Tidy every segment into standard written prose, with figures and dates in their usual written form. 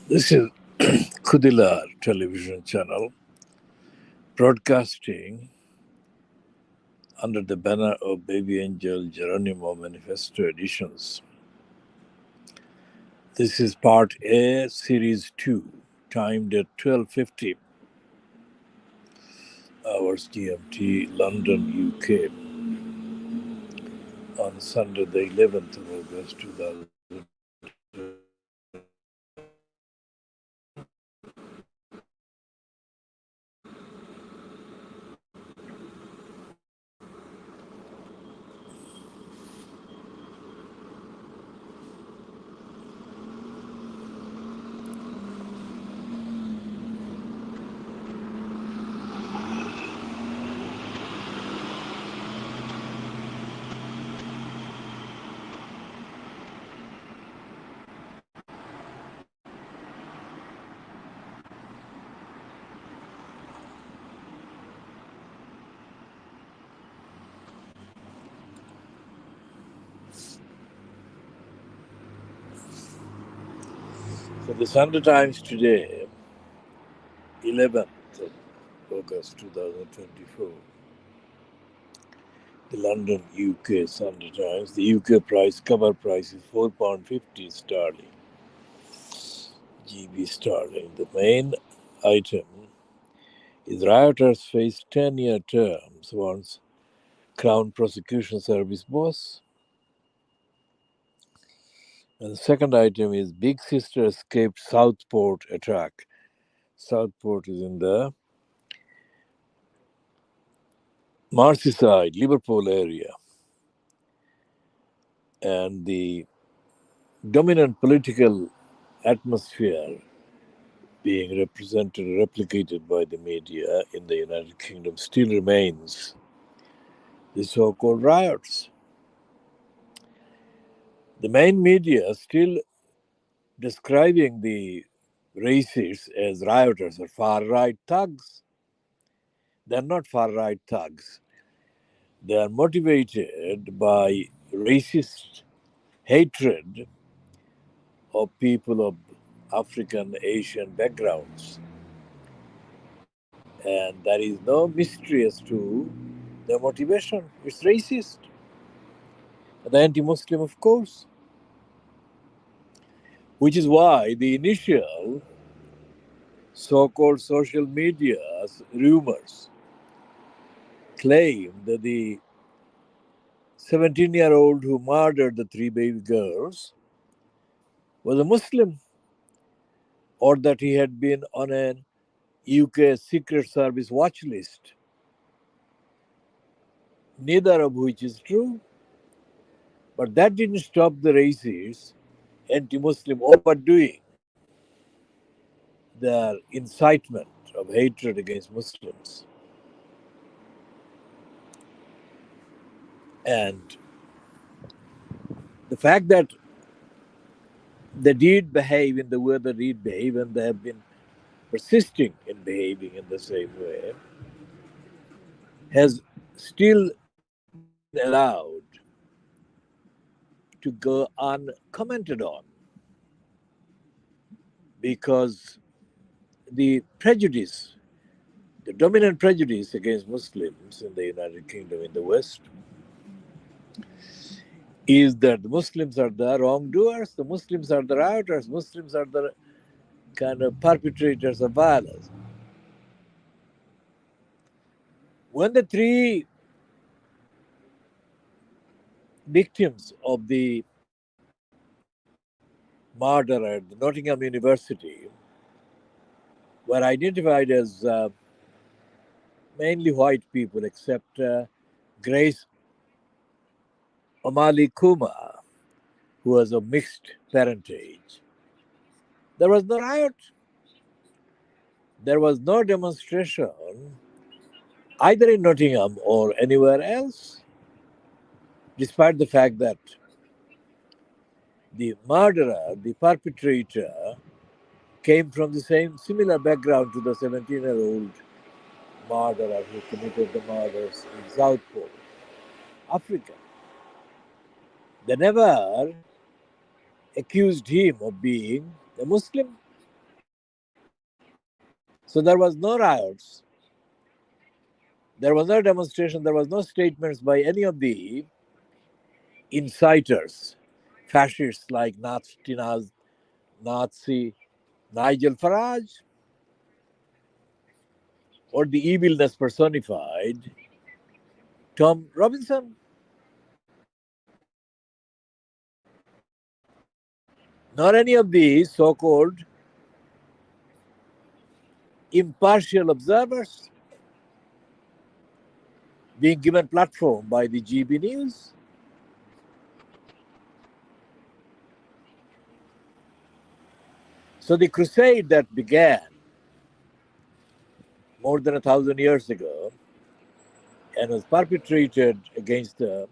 This is Kudilar television channel broadcasting under the banner of Baby Angel Geronimo Manifesto editions. This is part A, series 2, timed at 12:50 hours GMT, London, UK, on Sunday the 11th of August 2024. So the Sunday Times today, 11th of August 2024. The London UK Sunday Times. The UK price cover price is £4.50 sterling. GB sterling. The main item is rioters face 10-year terms, warns Crown Prosecution Service boss. And the second item is Big Sister escaped Southport attack. Southport is in the Merseyside, Liverpool area. And the dominant political atmosphere being replicated by the media in the United Kingdom still remains the so-called riots. The main media still describing the racists as rioters or far-right thugs. They're not far-right thugs. They are motivated by racist hatred of people of African, Asian backgrounds. And there is no mystery as to their motivation. It's racist. The anti-Muslim, of course, which is why the initial so-called social media rumors claim that the 17-year-old who murdered the three baby girls was a Muslim, or that he had been on an UK Secret Service watch list, neither of which is true. But that didn't stop the racists, anti-Muslim, overdoing their incitement of hatred against Muslims. And the fact that they did behave in the way they did behave, and they have been persisting in behaving in the same way, has still been allowed to go uncommented on, because the prejudice, the dominant prejudice against Muslims in the United Kingdom, in the West, is that the Muslims are the wrongdoers, the Muslims are the rioters, Muslims are the kind of perpetrators of violence. When the three victims of the murder at the Nottingham University were identified as mainly white people, except Grace Omali Kuma, who was of mixed parentage. There was no riot. There was no demonstration either in Nottingham or anywhere else, despite the fact that the murderer, the perpetrator, came from the same similar background to the 17-year-old murderer who committed the murders in Southport, Africa. They never accused him of being a Muslim. So there was no riots, there was no demonstration, there was no statements by any of the inciters, fascists like Nazi Nigel Farage, or the evilness personified, Tom Robinson. Not any of these so called impartial observers being given platform by the GB News. So the crusade that began more than 1,000 years ago and was perpetrated against the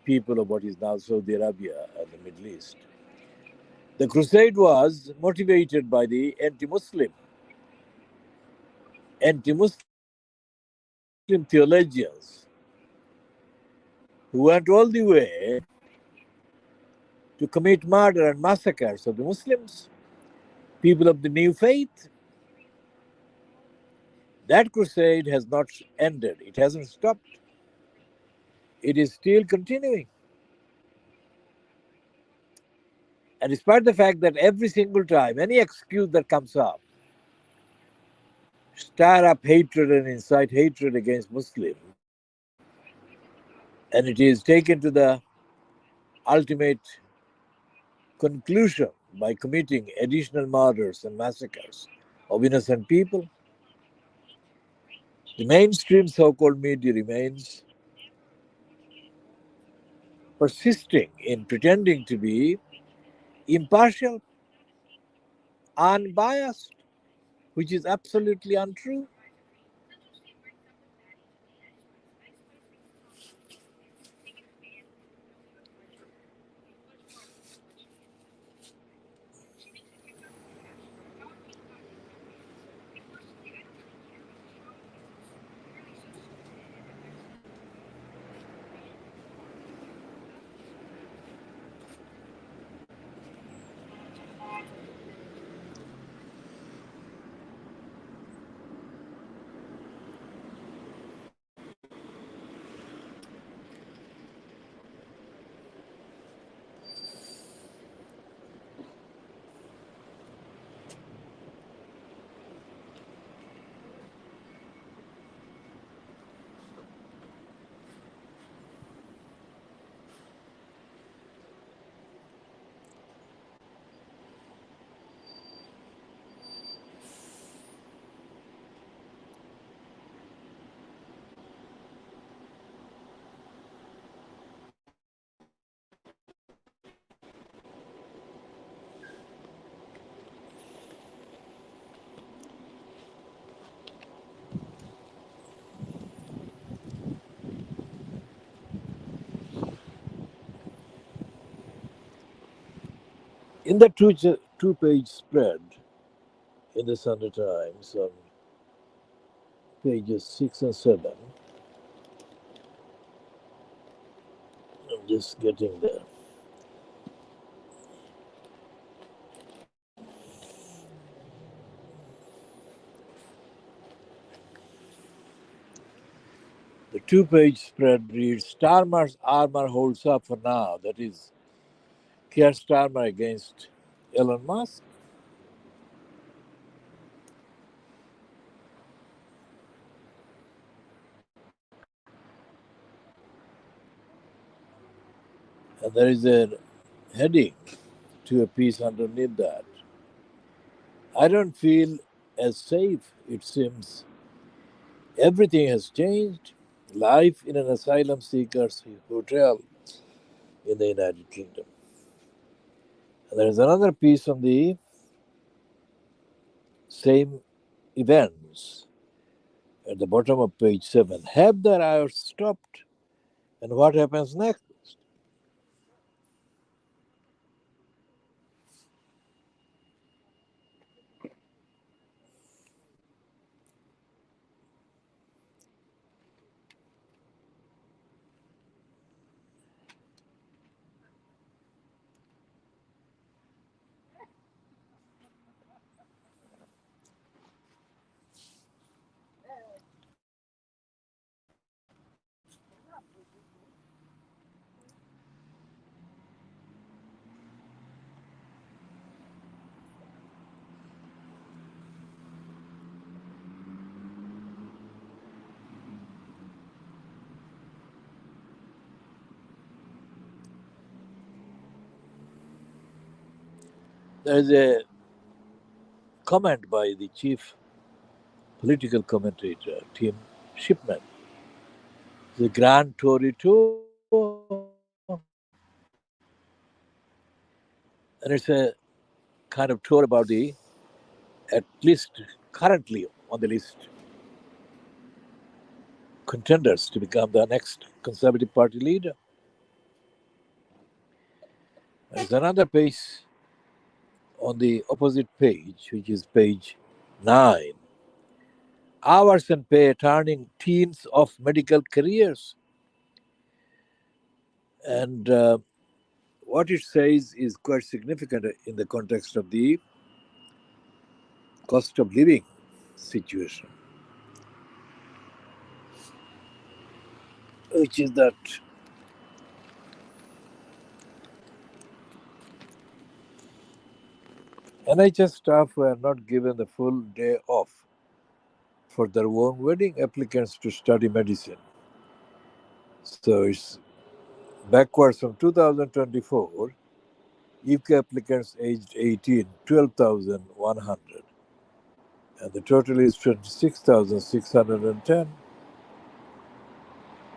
people of what is now Saudi Arabia and the Middle East. The crusade was motivated by the anti-Muslim theologians who went all the way to commit murder and massacres of the Muslims, people of the new faith. That crusade has not ended. It hasn't stopped. It is still continuing. And despite the fact that every single time, any excuse that comes up, stir up hatred and incite hatred against Muslims, and it is taken to the ultimate conclusion by committing additional murders and massacres of innocent people, the mainstream so called media remains persisting in pretending to be impartial, unbiased, which is absolutely untrue. In the two-page spread in the Sunday Times on pages 6 and 7, I'm just getting there. The two-page spread reads, Starmer's armor holds up for now. That is Keir Starmer against Elon Musk. And there is a heading to a piece underneath that. I don't feel as safe, it seems. Everything has changed. Life in an asylum seeker's hotel in the United Kingdom. And there is another piece on the same events at the bottom of page 7. Have the riots stopped? And what happens next? There is a comment by the chief political commentator, Tim Shipman, the Grand Tory Tour. And it's a kind of tour about the, at least currently on the list, contenders to become the next Conservative Party leader. There's another page on the opposite page, which is page 9. Hours and pay turning teens of medical careers. And what it says is quite significant in the context of the cost of living situation, which is that NHS staff were not given the full day off for their own wedding applicants to study medicine. So it's backwards from 2024, UK applicants aged 18, 12,100, and the total is 26,610.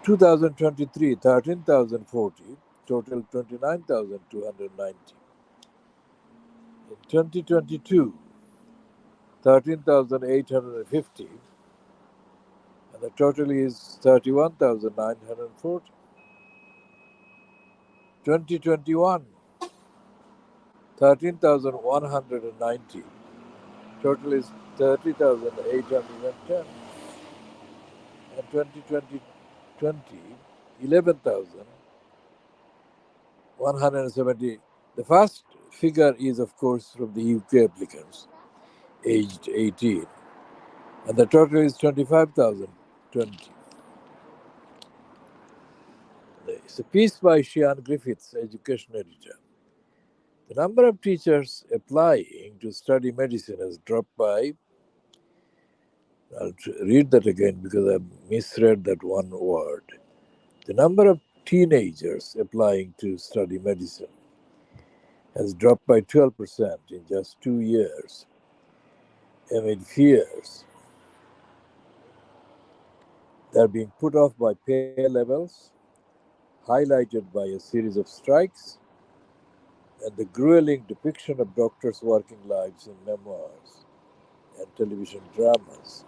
2023, 13,040, total 29,290. In 2022, 13,850, and the total is 31,940. 2021, 13,190, total is 30,810. And 2020, 11,170. The first figure is, of course, from the UK applicants aged 18, and the total is 25,020. It's a piece by Sian Griffiths, education editor. The number of teachers applying to study medicine has dropped by, I'll read that again because I misread that one word. The number of teenagers applying to study medicine has dropped by 12% in just 2 years, amid fears that are being put off by pay levels, highlighted by a series of strikes, and the grueling depiction of doctors' working lives in memoirs and television dramas.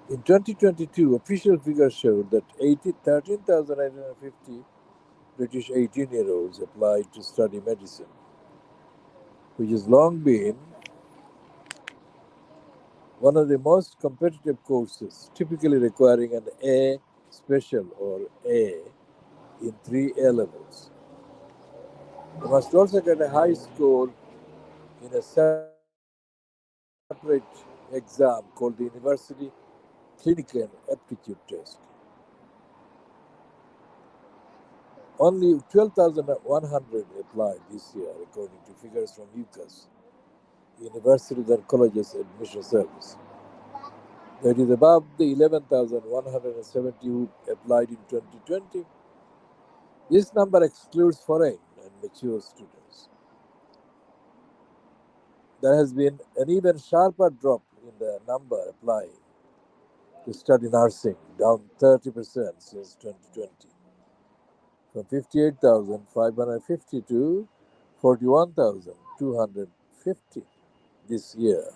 In 2022, official figures showed that 13,850 British 18-year-olds applied to study medicine, which has long been one of the most competitive courses, typically requiring an A special or A in 3 A levels. You must also get a high score in a separate exam called the University Clinical Aptitude Test. Only 12,100 applied this year, according to figures from UCAS, Universities and Colleges Admission Service. That is above the 11,170 who applied in 2020. This number excludes foreign and mature students. There has been an even sharper drop in the number applying to study nursing, down 30% since 2020, from 58,550 to 41,250 this year.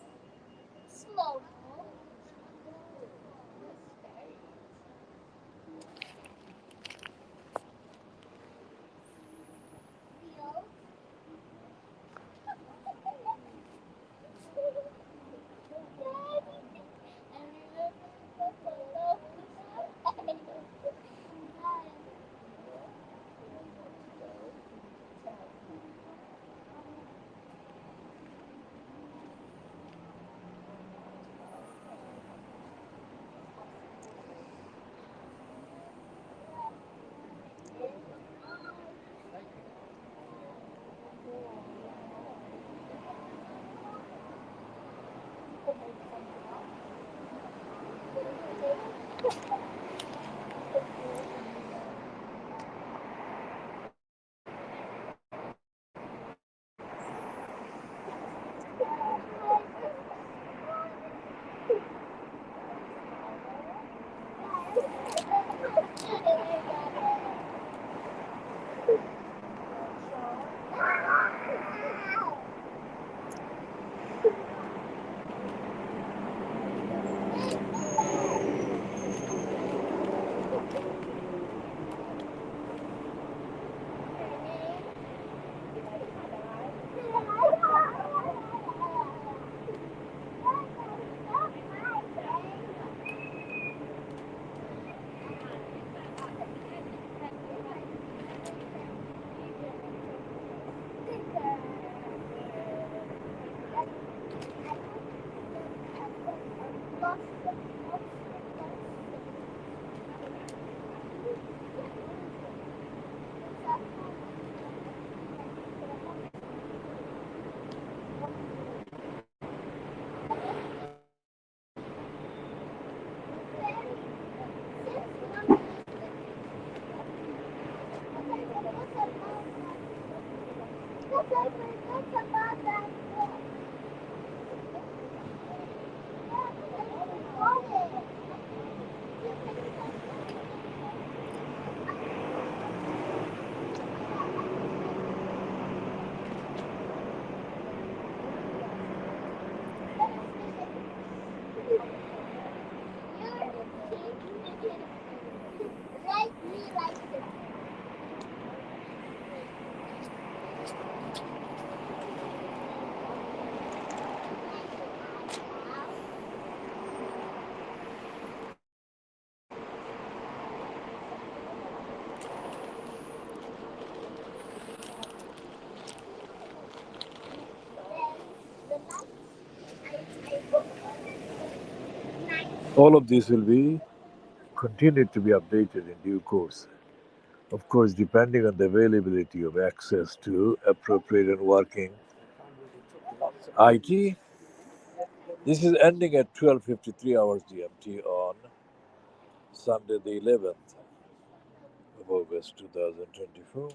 All of these will be continued to be updated in due course. Of course, depending on the availability of access to appropriate and working IT. This is ending at 12:53 hours GMT on Sunday, the 11th of August 2024.